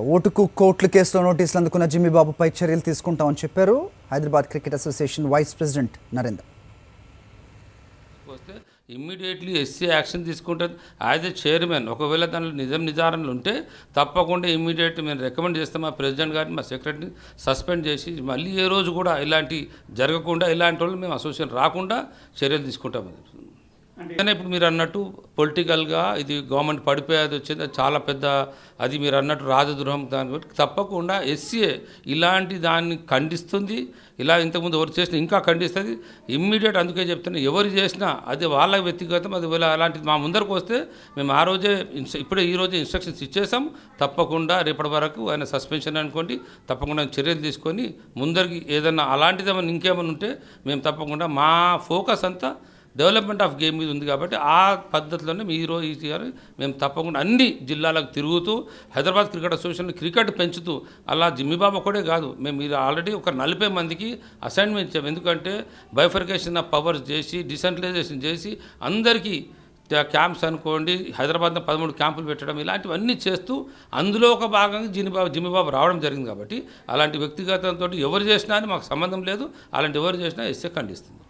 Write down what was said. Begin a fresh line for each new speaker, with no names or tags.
ఓటుకు కోట్ల కేసులో నోటీసులు అందుకున్న జిమ్మి బాబుపై చర్యలు తీసుకుంటామని చెప్పారు Hyderabad cricket association vice president Narender.
వస్తే ఇమ్మీడియట్లీ ఎస్సీ యాక్షన్ తీసుకుంటుంది యాజ్ ఎ చైర్మన్. ఒకవేళ దానిలో నిజారణలు ఉంటే తప్పకుండా ఇమ్మీడియట్ మేము రికమెండ్ చేస్తాం మా ప్రెసిడెంట్ గారిని, మా సెక్రటరీని సస్పెండ్ చేసి మళ్ళీ ఏ రోజు కూడా ఇలాంటి జరగకుండా, ఇలాంటి వాళ్ళు మేము అసోసియేషన్ రాకుండా చర్యలు తీసుకుంటాము. అంటే ఇప్పుడు మీరు అన్నట్టు పొలిటికల్గా ఇది గవర్నమెంట్ పడిపోయేది వచ్చేది చాలా పెద్ద, అది మీరు అన్నట్టు రాజద్రోహం. దాని తప్పకుండా ఎస్సీఏ ఇలాంటి దాన్ని ఖండిస్తుంది. ఇలా ఇంతకుముందు ఎవరు చేసినా ఇంకా ఖండిస్తుంది ఇమ్మీడియట్. అందుకే చెప్తున్నా, ఎవరు చేసినా అది వాళ్ళ వ్యక్తిగతం. అది అలాంటిది మా ముందరకు వస్తే మేము ఆ రోజే ఈ రోజే ఇన్స్ట్రక్షన్స్ ఇచ్చేసాం. తప్పకుండా రేపటి వరకు ఆయన సస్పెన్షన్ అనుకోండి, తప్పకుండా చర్యలు తీసుకొని ముందరికి ఏదన్నా అలాంటిది ఏమైనా ఇంకేమైనా ఉంటే మేము తప్పకుండా మా ఫోకస్ అంతా డెవలప్మెంట్ ఆఫ్ గేమ్ మీద ఉంది. కాబట్టి ఆ పద్ధతిలోనే మేము తప్పకుండా అన్ని జిల్లాలకు తిరుగుతూ హైదరాబాద్ క్రికెట్ అసోసియేషన్ క్రికెట్ పెంచుతూ, అలా జిమ్మి బాబు ఒకటే కాదు, మేము మీరు ఆల్రెడీ ఒక 40 మందికి అసైన్మెంట్ ఇచ్చాము. ఎందుకంటే బైఫర్కేషన్ ఆఫ్ పవర్స్ చేసి, డిసెంట్రలైజేషన్ చేసి, అందరికీ క్యాంప్స్ అనుకోండి, హైదరాబాద్లో 13 క్యాంపులు పెట్టడం, ఇలాంటివన్నీ చేస్తూ అందులో ఒక భాగంగా జిమ్మి బాబు రావడం జరిగింది. కాబట్టి అలాంటి వ్యక్తిగతంతో ఎవరు చేసినా అని మాకు సంబంధం లేదు. అలాంటి ఎవరు చేసినా ఎస్సే ఖండిస్తుంది.